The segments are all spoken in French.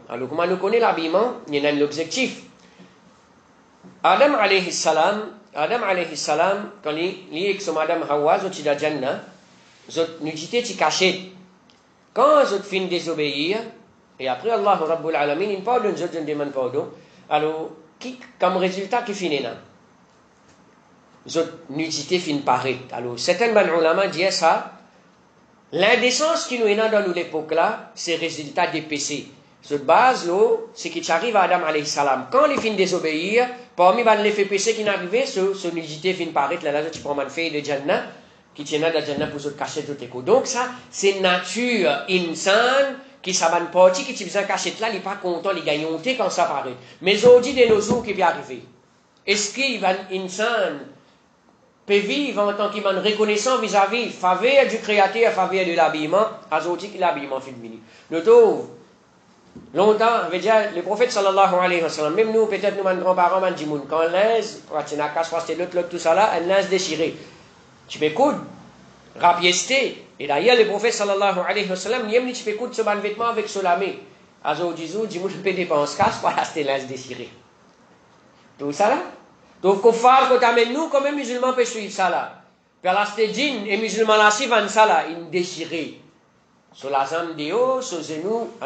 Alors, comment nous connaît l'habillement? Il y a l'objectif. Adam alayhi salam, quand il est avec son madame Hawa, il a dit Jannah, nous dit tu caché. Quand ils fin désobéir, et après Allah Rabbul Alamin, il pardonne, je ne demande pardon. Alors, comme résultat, qui finit là? Nudité fin paraître. Alors, certains ulama disent ça. L'indécence qui nous est dans nous l'époque là, c'est résultat des péchés. Cette base là, c'est qui arrive à Adam alayhi salam. Quand les fins désobéir, parmi les faits péchés qui n'arrivaient, ce nudité fin paraître là, tu prends un fait de Jannah, qui tient dans Jannah pour se cacher tout écho. Donc ça, c'est nature insane qui s'abonne parti, qui besoin cacher là, il n'est pas content, il gagne honte quand ça paraît. Mais aujourd'hui de nos jours qui vient arriver, est-ce qu'il va insane peut vivre en tant qu'il est reconnaissant vis-à-vis faveur du créateur, faveur de l'habillement, aujourd'hui que l'habillement féminin. Nous trouvons longtemps, veut dire, le prophète sallallahu alayhi wa sallam, même nous, peut-être nous, nos grands-parents, nous disons, quand l'inz, tu n'as qu'à se passer l'autre, tout ça là, un linge déchiré. Tu peux coudre, rapiester. Et d'ailleurs, le prophète sallallahu alayhi wa sallam, il tu peux coudre ce vêtement avec ce lamé. Aujourd'hui, dis-moi, je peux dépenser casse pour acheter linge déchiré. Tout ça là. Donc, qu'on fasse, qu'on t'amène nous, comme un musulman peut suivre ça là. Puis, là, c'était djinn, et musulman là, si, van ça là, il déchiré. Sur la jambe de haut, sur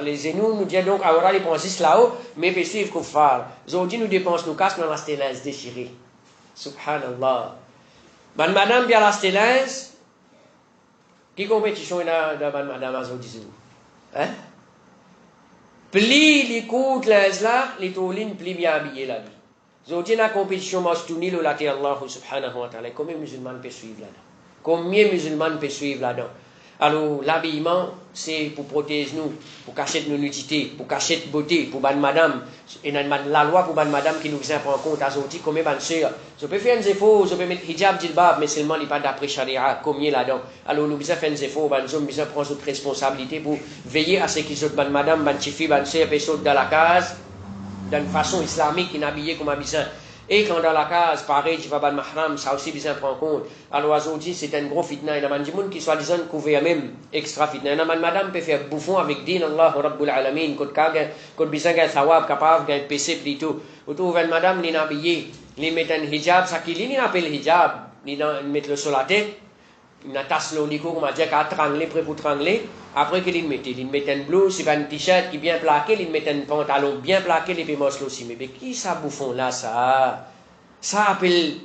les genoux, nous disons donc, alors, les pensées là-haut, mais peut suivre qu'on fasse. Aujourd'hui, nous dépensons nos casques, dans la stélinge déchirée. Subhanallah. Madame, bien la stélinge, qui compétition il y a dans madame aujourd'hui? Hein? Pli, les coudes, les là, les tourlines, pli bien habillés là. Aujourd'hui, la compétition mastouni, le laté Allah subhanahu wa ta'ala. Combien de musulmans peuvent suivre là-dedans? Combien de musulmans peuvent suivre là-dedans? Alors, l'habillement, c'est pour protéger nous, pour cacher nos nudités, pour cacher notre beauté, pour ban madame. Et la loi pour ban madame qui nous prend en compte aujourd'hui, combien de sœurs. Je peux faire un effort, je peux mettre hijab, djilbab, mais seulement il n'est pas d'après charia, combien là-dedans. Alors, nous besoin faire un effort, nous avons besoin prendre notre responsabilité pour veiller à ce qu'ils soient ban madame, ban chifi, ban sœur, et sautent dans la case, d'une façon islamique, qui n'habillé comme un besoin. Et quand dans la case, pareil, tu vas ban mahram, ça aussi besoin prendre en compte. Alors aujourd'hui, c'est un gros fitna. Il y a des gens qui soit disant couvert même extra fitna. Il y a des madame peut faire bouffon avec din Allah Rabbul Alamin, quand besoin d'un thawab capable, d'un PC plutôt. Ou trouve une madame, il habillé, il met un hijab, ça qui il appelle hijab, il met le sur la tête, il tasse le lico, on a dit qu'à trangler, prêt pour trangler. Après qu'il met un blouse, il met un t-shirt qui est bien plaqué, il met un pantalon bien plaqué, il met un aussi. Mais qui ça bouffon là, ça? Ça appelle,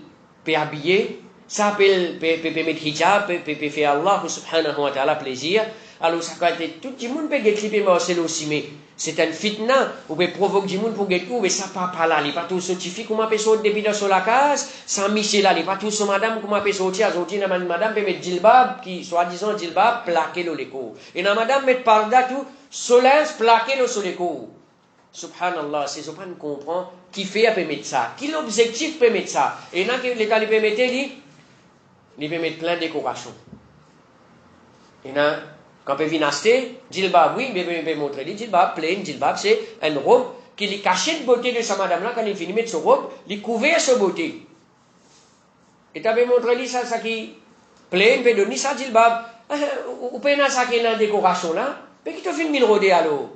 peut habiller, ça appelle, peut mettre hijab, peut faire Allah subhanahu wa ta'ala plaisir. Alors ça quand tout le monde peut clipper Marcel aussi, mais c'est un fitna, ou peut provoquer du monde pour get tout, mais ça pas là, il pas tout certifié, comment peut sortir depuis dans la case, sans Michel là, il pas tout sur madame, comment peut sortir, aujourd'hui, madame peut mettre djilbab, qui, soi-disant djilbab, plaqué le l'écho. Et na madame met parda tout, solens, plaqué le sur l'écho. Subhanallah, c'est ce qu'on comprend, qui fait peut mettre ça, qui l'objectif peut mettre ça. Et là, l'État lui peut mettre, il peut mettre plein de décorations. Et là, quand on peut venir acheter, djilbab, oui, mais on peut montrer les djilbab, plein, djilbab, c'est une robe qui est cachée de beauté de sa madame-là, quand il finit de mettre sa robe, il est couvert sa beauté. Et tu peux montrer ça, ça qui plein, on peut donner ça djilbab. Ou peut ça qui est dans la décoration là, mais qui te fait une rodée alors?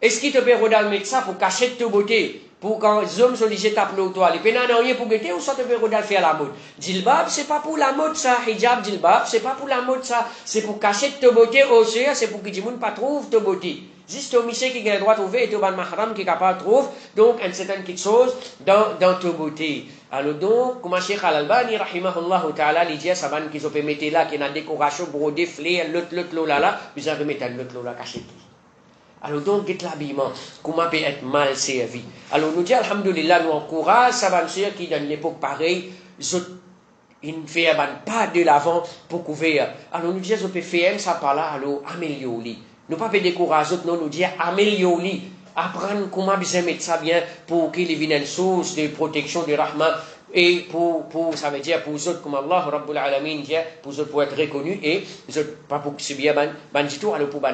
Est-ce qu'il te peut mettre ça pour cacher ta beauté? Pour quand les hommes sont obligés de taper au toit, les pénans n'ont rien pour guetter, ou ça te peut faire la mode? Djilbab, c'est pas pour la mode ça. Hijab, djilbab, c'est pas pour la mode ça. C'est pour cacher ta beauté au ciel, c'est pour que les gens ne trouvent ta beauté. Juste au monsieur qui a le droit de trouver et au ban mahram qui est capable de trouver, donc, une certaine quelque chose dans ta beauté. Alors donc, comme Cheikh Al-Albani, rahimahullah ta'ala, il dit à sa banne qu'ils ont pu mettre là, qui est une décoration brodée, flé, l'autre là, ils ont remis l'autre là caché. Alors donc, get l'habillement, comment peut être mal servi. Alors nous disons, alhamdoulilah, nous encourageons ça va dire qui dans l'époque pareille, ils ne font pas de l'avant pour couvrir. Alors nous disons, on peut faire ça par là, alors améliorer. Nous ne pas décourager, non, nous disons améliorer. Apprendre comment bien mettre ça bien pour qu'il y ait une source de protection de rahma. Et pour, ça veut dire pour eux autres, comme Allah, Rabbul Alamin, pour eux autres pour être reconnus et pas pour que c'est bien, ban du tout, alors pour ban.